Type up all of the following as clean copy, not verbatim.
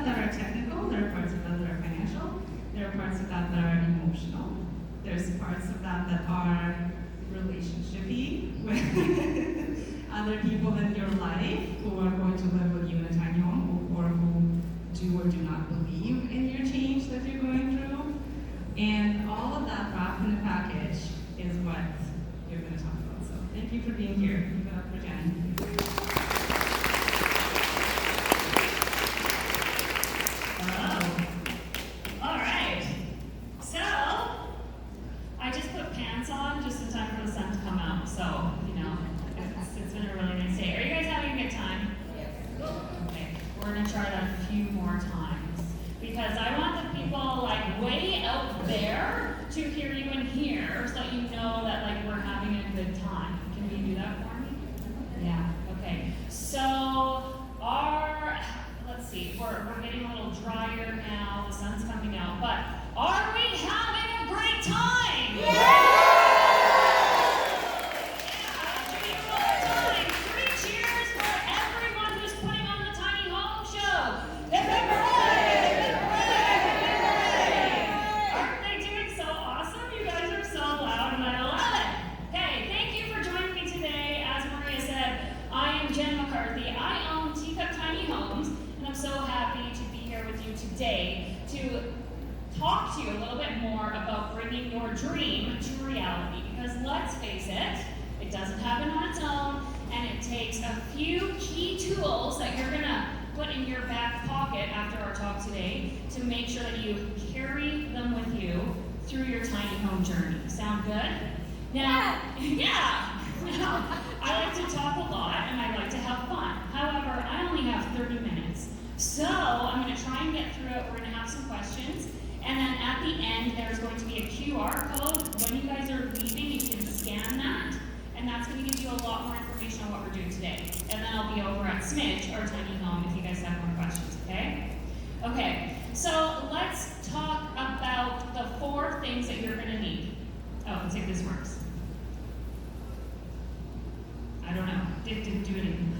that are technical, there are parts of that that are financial, there are parts of that that are emotional, there's parts of that that are relationship-y with other people in your life who are going to live with you in a tiny home or who do or do not believe in your change that you're going through. And all of that wrapped in a package is what you're going to talk about. So thank you for being here. Give it up for Jen. Hello. All right. So, I just put pants on just in time for the sun to come out. So, it's been a really nice day. Are you guys having a good time? Yes. Okay. We're going to try that a few more times. Because I want the people like way out there to hear you in here so that you know that like we're having a good time. Can you do that for me? Yeah, okay. So let's see, we're getting a little drier now, the sun's coming out, but are we having a great time? Yeah! Today to talk to you a little bit more about bringing your dream to reality, because let's face it, it doesn't happen on its own, and it takes a few key tools that you're going to put in your back pocket after our talk today to make sure that you carry them with you through your tiny home journey. Sound good? Now, yeah. Now, I like to talk a lot and I like to have fun. However, I only have 30 minutes. So I'm going to try and get through it. We're going to have some questions. And then at the end, there's going to be a QR code. When you guys are leaving, you can scan that. And that's going to give you a lot more information on what we're doing today. And then I'll be over at Smidge, our tiny home, if you guys have more questions, okay? Okay, so let's talk about the 4 things that you're going to need. Oh, let's see if this works. I don't know. Didn't do anything.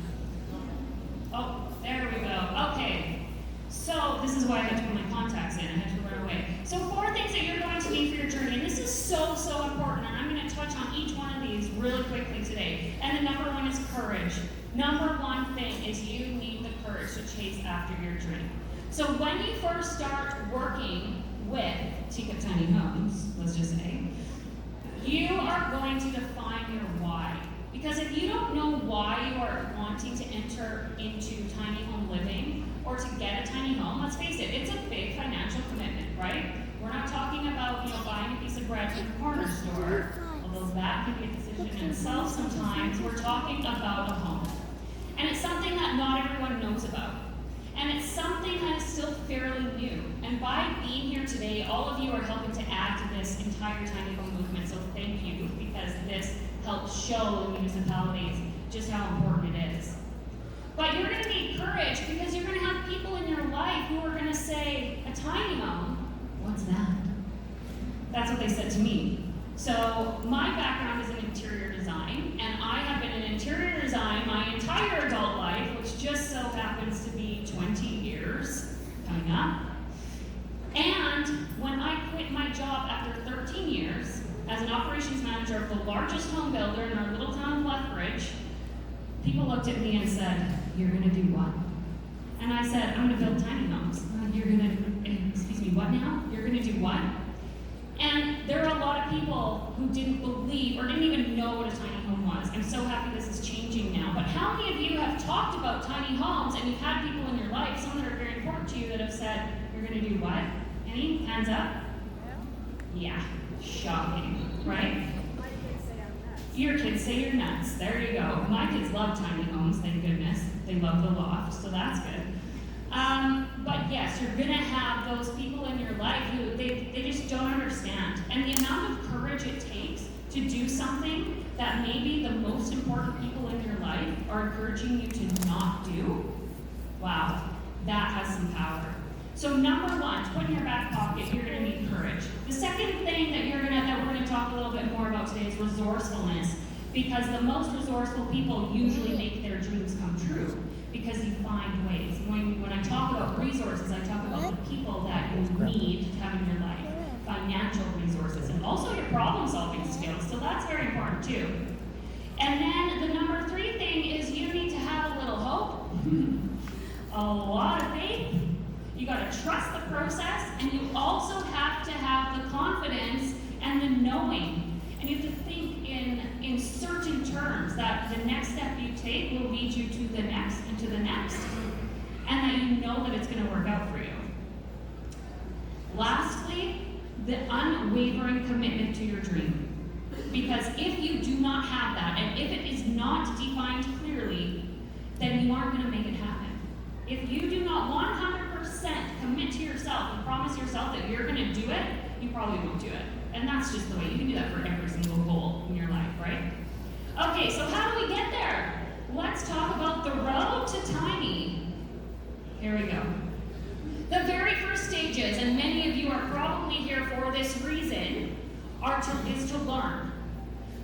Oh, there we go. Okay. So this is why I had to put my contacts in. I had to run away. So 4 things that you're going to need for your journey. And this is so important. And I'm going to touch on each one of these really quickly today. And the number 1 is courage. Number 1 thing is you need the courage to chase after your dream. So when you first start working with Teacup Tiny Homes, let's just say, you are going to define your why. Because if you don't know why you are wanting to enter into tiny home living or to get a tiny home, let's face it, it's a big financial commitment, right? We're not talking about buying a piece of bread from the corner store, although that can be a decision in itself sometimes. We're talking about a home. And it's something that not everyone knows about. And it's something that is still fairly new. And by being here today, all of you are helping to add to this entire tiny home movement, so thank you, because this helps show the municipalities just how important it is. But you're going to need courage because you're going to have people in your life who are going to say, a tiny home? What's that? That's what they said to me. So my background is in interior design, and I have been in interior design my entire adult life, which just so happens to be 20 years coming up. And when I quit my job after 13 years, as an operations manager of the largest home builder in our little town of Lethbridge, people looked at me and said, you're going to do what? And I said, I'm going to build tiny homes. You're going to, excuse me, what now? You're going to do what? And there are a lot of people who didn't believe or didn't even know what a tiny home was. I'm so happy this is changing now. But how many of you have talked about tiny homes and you've had people in your life, some that are very important to you, that have said, you're going to do what? Any? Hands up? Yeah. Shocking, right? My kids say I'm nuts. Your kids say you're nuts. There you go. My kids love tiny homes, thank goodness. They love the loft, so that's good. But yes, you're going to have those people in your life who they just don't understand. And the amount of courage it takes to do something that maybe the most important people in your life are encouraging you to not do, wow, that has some power. So number 1, to put in your back pocket, you're going to need courage. The second thing that we're going to talk a little bit more about today is resourcefulness, because the most resourceful people usually make their dreams come true. because you find ways. When I talk about resources, I talk about the people that you need to have in your life, financial resources, and also your problem-solving skills. So that's very important too. And then the number 3 thing is you need to have a little hope, a lot of faith. You got to trust the process, and you also have to have the confidence and the knowing. And you have to think in certain terms that the next step you take will lead you to the next and to the next, and that you know that it's going to work out for you. Lastly, the unwavering commitment to your dream. Because if you do not have that, and if it is not defined clearly, then you aren't going to make it happen. If you do not 100% commit to yourself and promise yourself that you're going to do it, you probably won't do it. And that's just the way. You can do that for every single goal in your life, right? Okay, so how do we get there? Let's talk about the road to tiny. Here we go. The very first stages, and many of you are probably here for this reason, is to learn.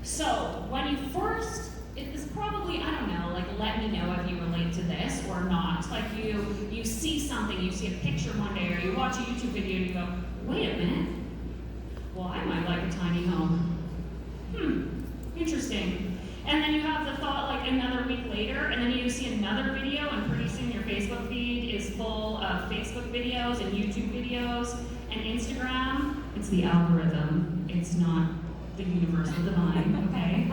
So when you first, it is probably, I don't know, like let me know if you relate to this or not. Like you see something, you see a picture one day, or you watch a YouTube video and you go, wait a minute, well I might like a tiny home. Interesting. And then you have the thought like another week later, and then you see another video, and pretty soon your Facebook feed is full of Facebook videos and YouTube videos and Instagram. It's the algorithm. It's not the universal divine, okay?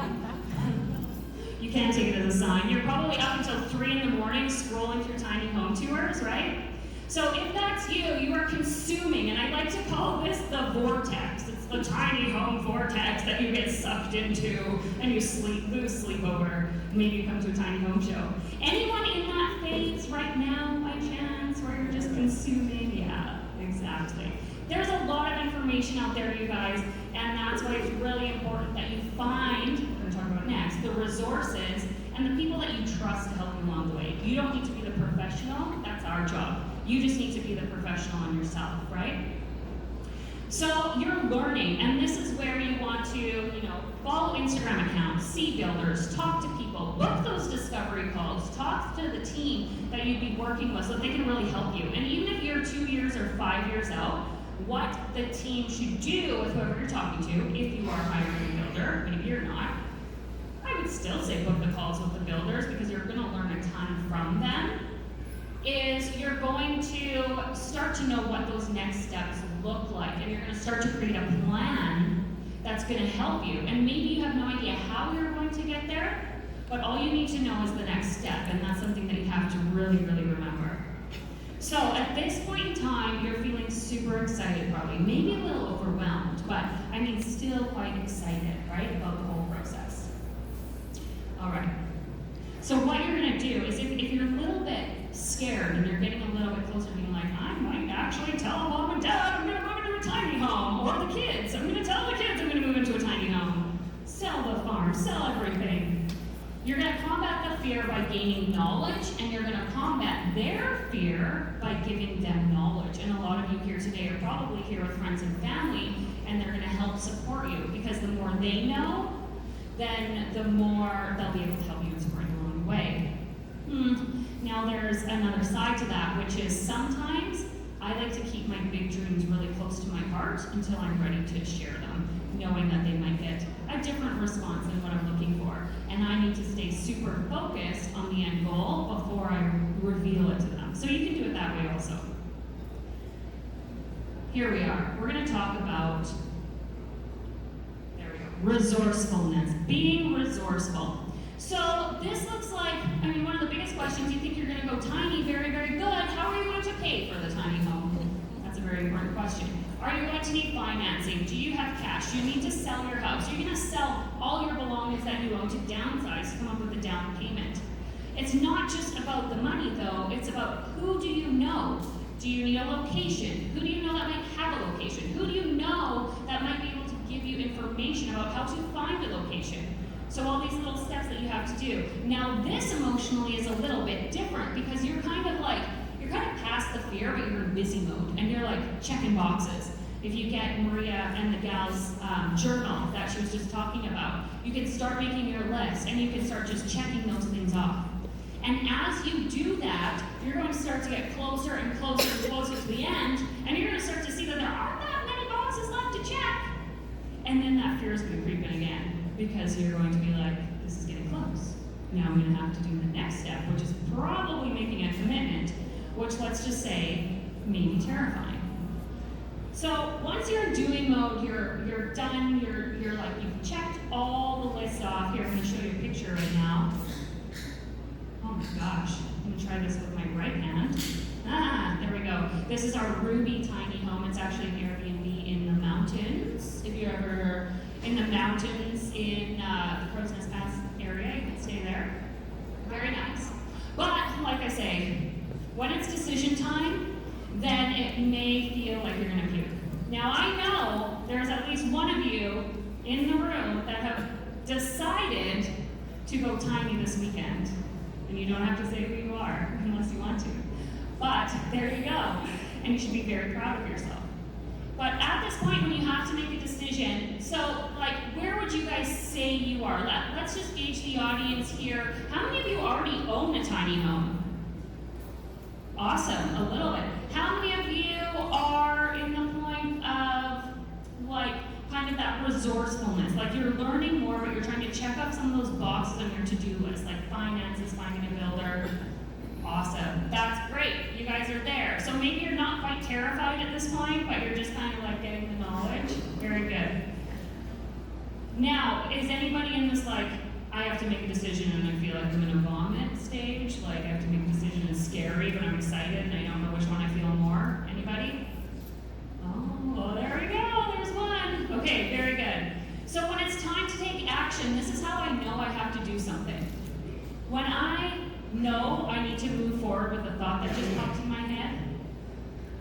You can't take it as a sign. You're probably up until 3 in the morning scrolling through tiny home tours, right? So if that's you, you are consuming, and I like to call this the vortex. It's the tiny home vortex that you get sucked into, and you lose sleep over. Maybe you come to a tiny home show. Anyone in that phase right now, by chance, where you're just consuming? Yeah, exactly. There's a lot of information out there, you guys, and that's why it's really important that you find, we're going to talk about next, the resources and the people that you trust to help you along the way. You don't need to be the professional, that's our job. You just need to be the professional on yourself, right? So you're learning, and this is where you want to, follow Instagram accounts, see builders, talk to people, book those discovery calls, talk to the team that you'd be working with so that they can really help you. And even if you're 2 years or 5 years out, what the team should do with whoever you're talking to, if you are hiring a builder, maybe you're not, I would still say book the calls with the builders because you're going to learn a ton from them, is you're going to start to know what those next steps look like, and you're going to start to create a plan that's going to help you. And maybe you have no idea how you're going to get there, but all you need to know is the next step, and that's something that you have to really, really remember. So at this point in time, you're feeling super excited probably, maybe a little overwhelmed, but I mean still quite excited, right, about the whole process. All right. So what you're going to do is if you're a little bit scared and you're getting a little bit closer to being like, I might actually tell mom and dad I'm going to move into a tiny home, or the kids, I'm going to tell the kids I'm going to move into a tiny home. Sell the farm, sell everything. You're going to combat the fear by gaining knowledge, and you're going to combat their fear by giving them knowledge. And a lot of you here today are probably here with friends and family, and they're going to help support you, because the more they know, then the more they'll be able to help you and support you along the way. Now there's another side to that, which is sometimes I like to keep my big dreams really close to my heart until I'm ready to share them, knowing that they might get a different response than what I'm looking for. And I need to stay super focused on the end goal before I reveal it to them. So you can do it that way also. Here we are. We're going to talk about, there we go, resourcefulness, being resourceful. So this looks like, one of the biggest questions, you think you're going to go tiny, very, very good. How are you going to pay for the tiny home? That's a very important question. Are you going to need financing? Do you have cash? Do you need to sell your house? You're going to sell all your belongings that you own to downsize to come up with a down payment. It's not just about the money, though. It's about who do you know? Do you need a location? Who do you know that might have a location? Who do you know that might be able to give you information about how to find a location? So all these little steps that you have to do. Now this emotionally is a little bit different because you're kind of past the fear, but you're in busy mode, and you're like checking boxes. If you get Maria and the gal's journal that she was just talking about, you can start making your list, and you can start just checking those things off. And as you do that, you're going to start to get closer and closer and closer to the end, and you're going to start to see that there aren't that many boxes left to check. And then that fear is going to creep in again, because you're going to be like, this is getting close. Now I'm going to have to do the next step, which is probably making a commitment, which, let's just say, may be terrifying. So once you're in doing mode, you're done, you're like, you've checked all the lists off. Here, I'm going to show you a picture right now. Oh my gosh, I'm going to try this with my right hand. There we go. This is our Ruby tiny home. It's actually an Airbnb in the mountains. If you're ever in the mountains in the Crow's Nest Pass area, you can stay there. Very nice. But, like I say, when it's decision time, then it may feel like you're going to puke. Now, I know there's at least one of you in the room that have decided to go tiny this weekend. And you don't have to say who you are unless you want to. But there you go. And you should be very proud of yourself. But at this point, when you have to make a decision, so like, where would you guys say you are? Let's just gauge the audience here. How many of you already own a tiny home? Awesome, a little bit. How many of you are in the point of, like, kind of that resourcefulness? Like, you're learning more, but you're trying to check off some of those boxes on your to-do list, like finances, finding a builder. Awesome, that's great. You guys are there. So maybe you're not quite terrified at this point, but you're just kind of like getting the knowledge. Very good. Now, is anybody in this, like, I have to make a decision and I feel like I'm in a vomit stage? Like, I have to make a decision and it's scary, but I'm excited and I don't know which one I feel more? Anybody? Oh, well, there we go. There's one. Okay, very good. So when it's time to take action, this is how I know I have to do something. When I know I need to move forward with a thought that just popped in my head,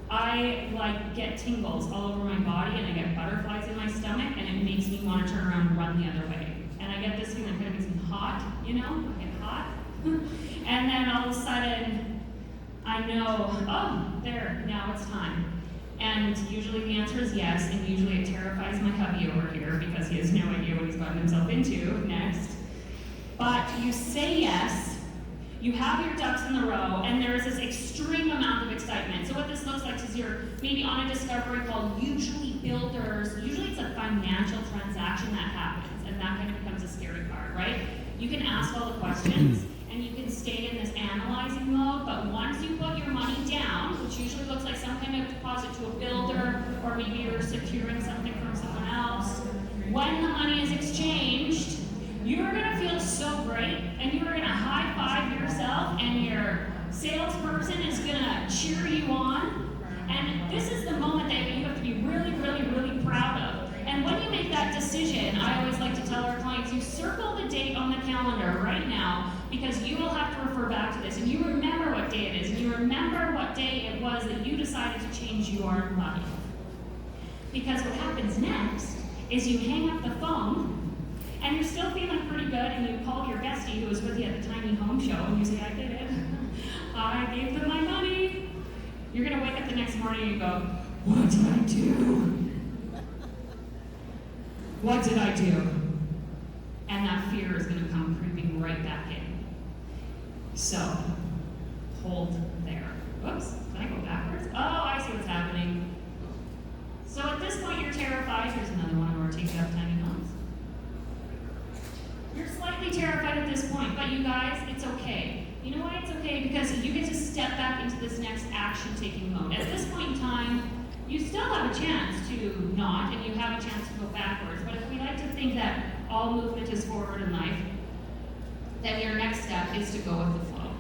I like get tingles all over my body and I get butterflies in my stomach and it makes me want to turn around and run the other way. And I get this feeling that kind of makes me hot, you know? I get hot. And then all of a sudden, I know, oh, there, now it's time. And usually the answer is yes, and usually it terrifies my hubby over here because he has no idea what he's gotten himself into next. But you say yes, you have your ducks in the row, and there is this extreme amount of excitement. So what this looks like is you're maybe on a discovery call, usually builders, usually it's a financial transaction that happens, and that kind of becomes a scary part, right? You can ask all the questions, and you can stay in this analyzing mode, but once you put your money down, which usually looks like some kind of deposit to a builder, or maybe you're securing something from someone else, when the money is exchanged, you're gonna feel so great, and you're gonna high five yourself, and your salesperson is gonna cheer you on. And this is the moment that you have to be really, really, really proud of. And when you make that decision, I always like to tell our clients, you circle the date on the calendar right now, because you will have to refer back to this, and you remember what day it is, and you remember what day it was that you decided to change your life. Because what happens next is you hang up the phone, and you're still feeling pretty good, and you call your bestie who was with you at the tiny home show, and you say, I did it. I gave them my money. You're going to wake up the next morning and go, what did I do? What did I do? And that fear is going to come creeping right back in. So, hold there. Whoops, can I go backwards? Oh, I see what's happening. So at this point, you're terrified. Here's another one of our Teacup Tiny Homes. You're slightly terrified at this point, but you guys, it's okay. You know why it's okay? Because you get to step back into this next action-taking mode. At this point in time, you still have a chance to not, and you have a chance to go backwards. But if we like to think that all movement is forward in life, then your next step is to go with the flow.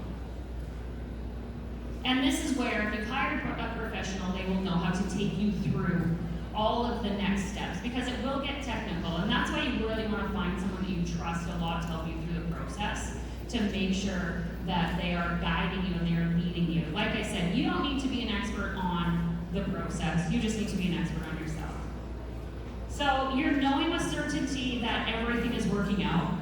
And this is where, if you've hired a professional, they will know how to take you through all of the next steps, because it will get technical, and that's why you really want to find someone that you trust a lot to help you through the process, to make sure that they are guiding you and they are leading you. Like I said, you don't need to be an expert on the process, you just need to be an expert on yourself. So you're knowing with certainty that everything is working out,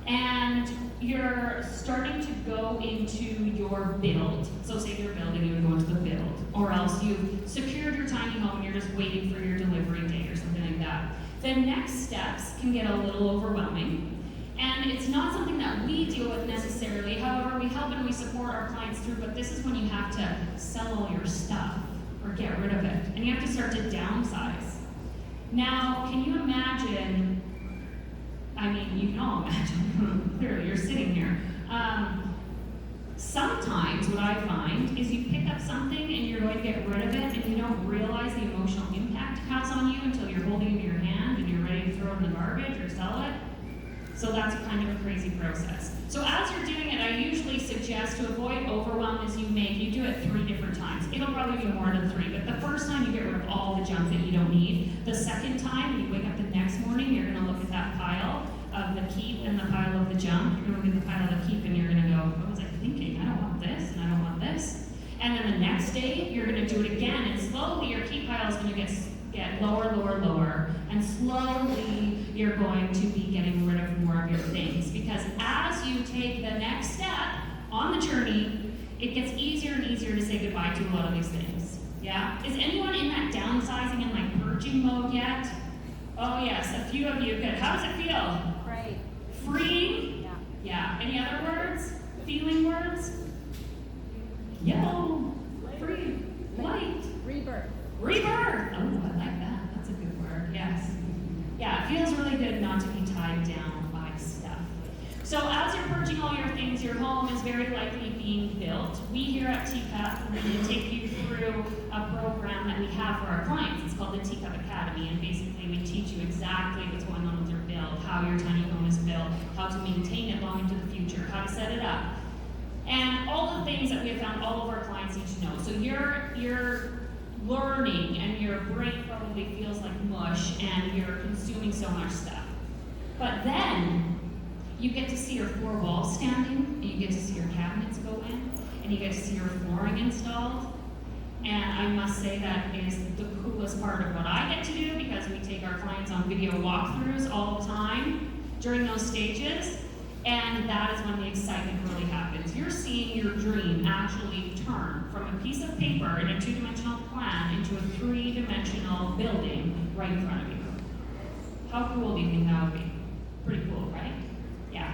and you're starting to go into your build. So say you're building, you would go into the build. Or else you've secured your tiny home and you're just waiting for your delivery date or something like that. The next steps can get a little overwhelming. And it's not something that we deal with necessarily. However, we help and we support our clients through, but this is when you have to sell all your stuff or get rid of it. And you have to start to downsize. Now, can you imagine, I mean, you can all imagine, clearly you're sitting here. Sometimes what I find is you pick up something and you're going to get rid of it and you don't realize the emotional impact it has on you until you're holding it in your hand and you're ready to throw it in the garbage or sell it. So that's kind of a crazy process. So as you're doing it, I usually suggest to avoid overwhelm as you make, you do it 3 different times. It'll probably be more than 3, but the first time you get rid of all the junk that you don't need. The second time, when you wake up the next morning, you're gonna look at that pile of the keep and the pile of the junk. You're gonna look at the pile of the keep and you're gonna go, what was I thinking? I don't want this and I don't want this. And then the next day, you're gonna do it again, and slowly your keep pile is gonna get lower, lower, lower, and slowly you're going to be getting rid of more of your things. Because as you take the next step on the journey, it gets easier and easier to say goodbye to a lot of these things. Yeah? Is anyone in that downsizing and like purging mode yet? Oh yes, a few of you. Good. How does it feel? Great. Freeing? Yeah. Yeah. Any other words? Feeling words? Yellow. Free. Light. Rebirth. Rebirth! Oh, I like that. That's a good word. Yes. Yeah, it feels really good not to be tied down by stuff. So as you're purging all your things, your home is very likely being built. We here at Teacup are going to take you through a program that we have for our clients. It's called the Teacup Academy, and basically we teach you exactly what's going on with your build, how your tiny home is built, how to maintain it long into the future, how to set it up, and all the things that we have found all of our clients need to know. So you're learning and your brain probably feels like mush and you're consuming so much stuff. But then you get to see your 4 walls standing, and you get to see your cabinets go in, and you get to see your flooring installed. And I must say that is the coolest part of what I get to do, because we take our clients on video walkthroughs all the time during those stages. And that is when the excitement really happens. You're seeing your dream actually turn from a piece of paper in a 2-dimensional plan into a 3-dimensional building right in front of you. How cool do you think that would be? Pretty cool, right? Yeah.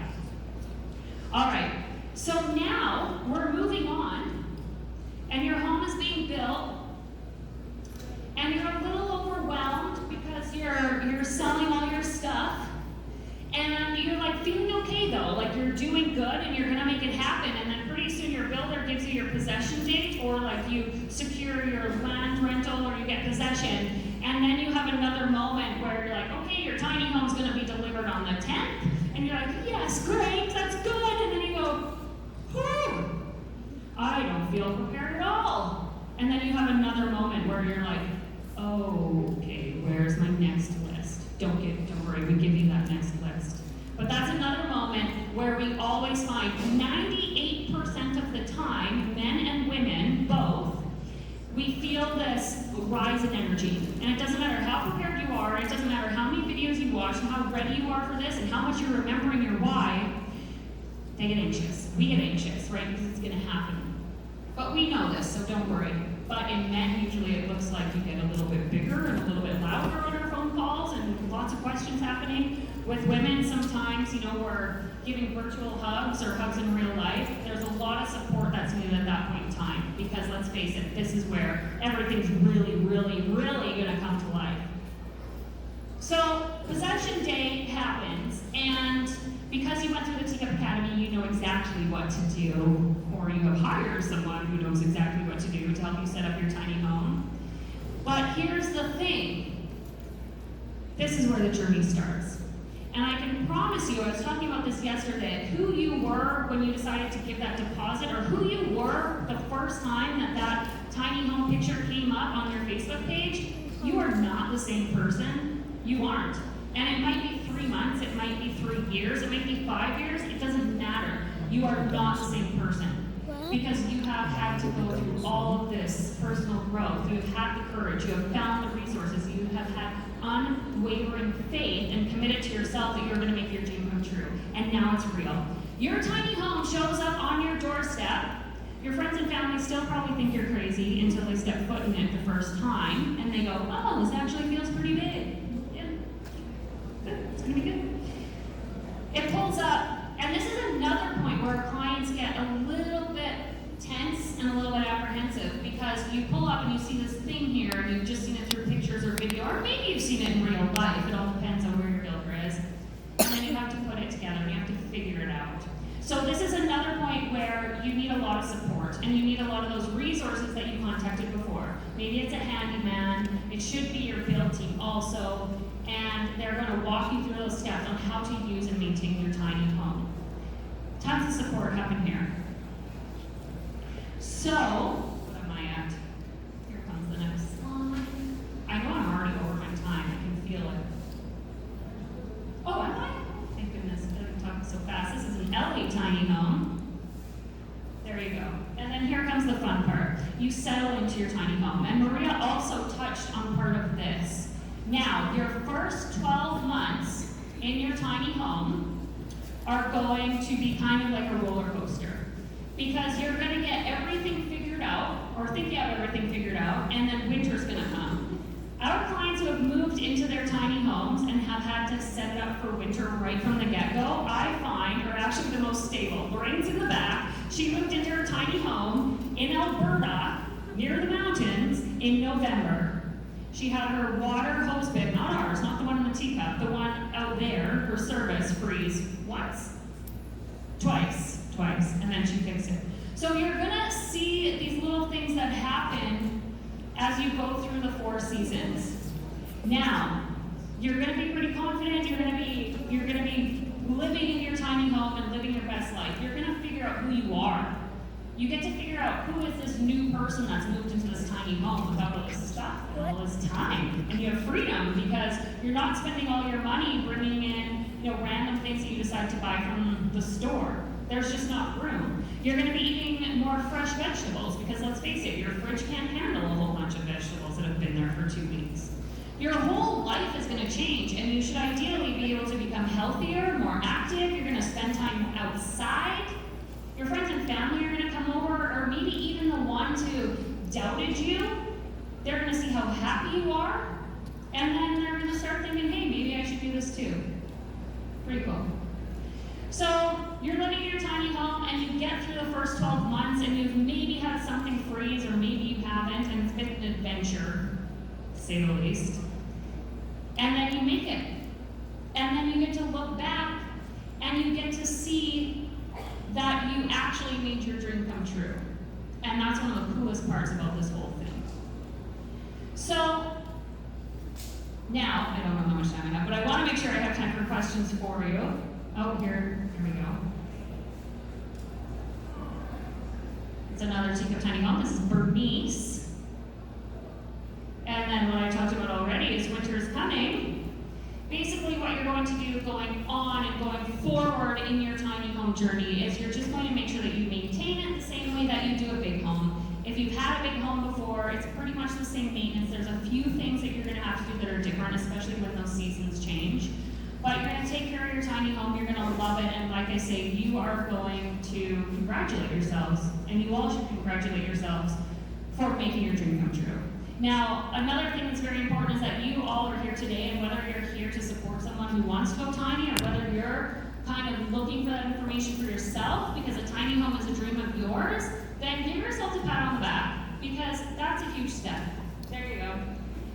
All right, so now we're moving on, and your home is being built, and you're a little overwhelmed because you're selling all your stuff. And you're like feeling okay though, like you're doing good and you're gonna make it happen, and then pretty soon your builder gives you your possession date, or like you secure your land rental or you get possession, and then you have another moment where you're like, okay, your tiny home's gonna be delivered on the 10th, and you're like, yes, great, that's good, and then you go, whew, I don't feel prepared at all. And then you have another moment where you're like, oh, okay, where's my next list? Don't worry, we give you that next list. But that's another moment where we always find 98% of the time, men and women, both, we feel this rise in energy. And it doesn't matter how prepared you are, it doesn't matter how many videos you watch, and how ready you are for this, and how much you're remembering your why, they get anxious. We get anxious, right? Because it's gonna happen. But we know this, so don't worry. But in men, usually it looks like you get a little bit bigger and a little bit louder on our phone calls and lots of questions happening. With women, sometimes, we're giving virtual hugs or hugs in real life. There's a lot of support that's needed at that point in time, because let's face it, this is where everything's really, really, really gonna come to life. So, possession day happens, and because you went through the Teacup Academy, you know exactly what to do, or you have hired someone who knows exactly what to do to help you set up your tiny home. But here's the thing. This is where the journey starts. And I can promise you, I was talking about this yesterday, who you were when you decided to give that deposit, or who you were the first time that tiny home picture came up on your Facebook page, you are not the same person. You aren't. And it might be 3 months, it might be 3 years, it might be 5 years, it doesn't matter. You are not the same person. Because you have had to go through all of this personal growth. You have had the courage, you have found the resources, you have had unwavering faith and committed to yourself that you're going to make your dream come true. And now it's real. Your tiny home shows up on your doorstep. Your friends and family still probably think you're crazy until they step foot in it the first time, and they go, oh, this actually feels pretty big. Yeah, good, it's going to be good. It pulls up and you see this thing here and you've just seen it through pictures or video, or maybe you've seen it in real life. It all depends on where your builder is. And then you have to put it together and you have to figure it out. So this is another point where you need a lot of support and you need a lot of those resources that you contacted before. Maybe it's a handyman, it should be your build team also, and they're going to walk you through those steps on how to use and maintain your tiny home. Tons of support happen here. So, what am I at? Here comes the next slide. I know I'm already over my time, I can feel it. Oh, am I? Thank goodness, I'm talking so fast. This is an LA tiny home. There you go. And then here comes the fun part. You settle into your tiny home. And Maria also touched on part of this. Now, your first 12 months in your tiny home are going to be kind of like a roller coaster. Because you're going to get everything figured out, or think you have everything figured out, and then winter's going to come. Our clients who have moved into their tiny homes and have had to set it up for winter right from the get-go, I find are actually the most stable. Lorraine's in the back. She moved into her tiny home in Alberta, near the mountains, in November. She had her water hose bib, not ours, not the one in the teacup, the one out there, her service freeze once, twice, and then she fixed it. So you're gonna see these little things that happen as you go through the 4 seasons. Now, you're gonna be pretty confident, you're gonna be living in your tiny home and living your best life. You're gonna figure out who you are. You get to figure out who is this new person that's moved into this tiny home without all this stuff and all this time. And you have freedom because you're not spending all your money bringing in, random things that you decide to buy from the store. There's just not room. You're going to be eating more fresh vegetables because let's face it, your fridge can't handle a whole bunch of vegetables that have been there for 2 weeks. Your whole life is going to change and you should ideally be able to become healthier, more active. You're going to spend time outside. Your friends and family are going to come over, or maybe even the ones who doubted you. They're going to see how happy you are, and then they're going to start thinking, hey, maybe I should do this too. Pretty cool. So you're living in your tiny home and you get through the first 12 months and you've maybe had something freeze or maybe you haven't, and it's been an adventure, to say the least. And then you make it. And then you get to look back and you get to see that you actually made your dream come true. And that's one of the coolest parts about this whole thing. So, now, I don't know how much time I have, but I want to make sure I have time for questions for you. Oh, here we go. It's another Teacup Tiny Home. This is Bernice. And then what I talked about already is winter is coming. Basically what you're going to do going on and going forward in your tiny home journey is you're just going to make sure that you maintain it the same way that you do a big home. If you've had a big home before, it's pretty much the same maintenance. There's a few things that you're going to have to do that are different, especially when those seasons change. But you're going to take care of your tiny home, you're going to love it, and like I say, you are going to congratulate yourselves, and you all should congratulate yourselves for making your dream come true. Now, another thing that's very important is that you all are here today, and whether you're here to support someone who wants to go tiny, or whether you're kind of looking for that information for yourself, because a tiny home is a dream of yours, then give yourself a pat on the back, because that's a huge step. There you go.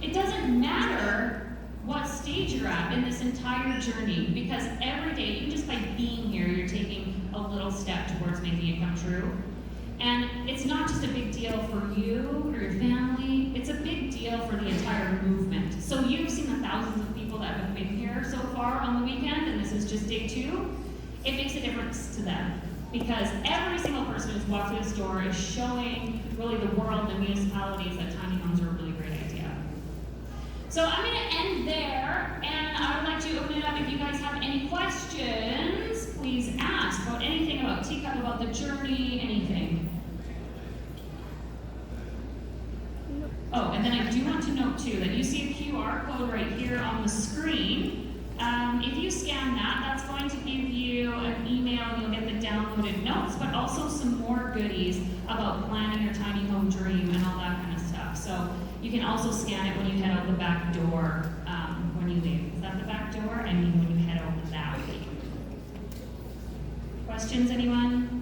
It doesn't matter what stage you're at in this entire journey, because every day, even just by being here, you're taking a little step towards making it come true. And it's not just a big deal for you or your family, it's a big deal for the entire movement. So you've seen the thousands of people that have been here so far on the weekend, and this is just day 2. It makes a difference to them, because every single person who's walked through this door is showing really the world and municipalities that tiny homes are a really great idea. So I'm going to end there, and I would like to open it up. If you guys have any questions, please ask about anything about Teacup, about the journey, anything. Oh, and then I do want to note too that you see a QR code right here on the screen. If you scan that, that's going to give you an email and you'll get the downloaded notes, but also some more goodies about planning your tiny home dream and all that kind of stuff. So you can also scan it when you head out the back door when you leave. Is that the back door? I mean when you head out that way. Questions, anyone?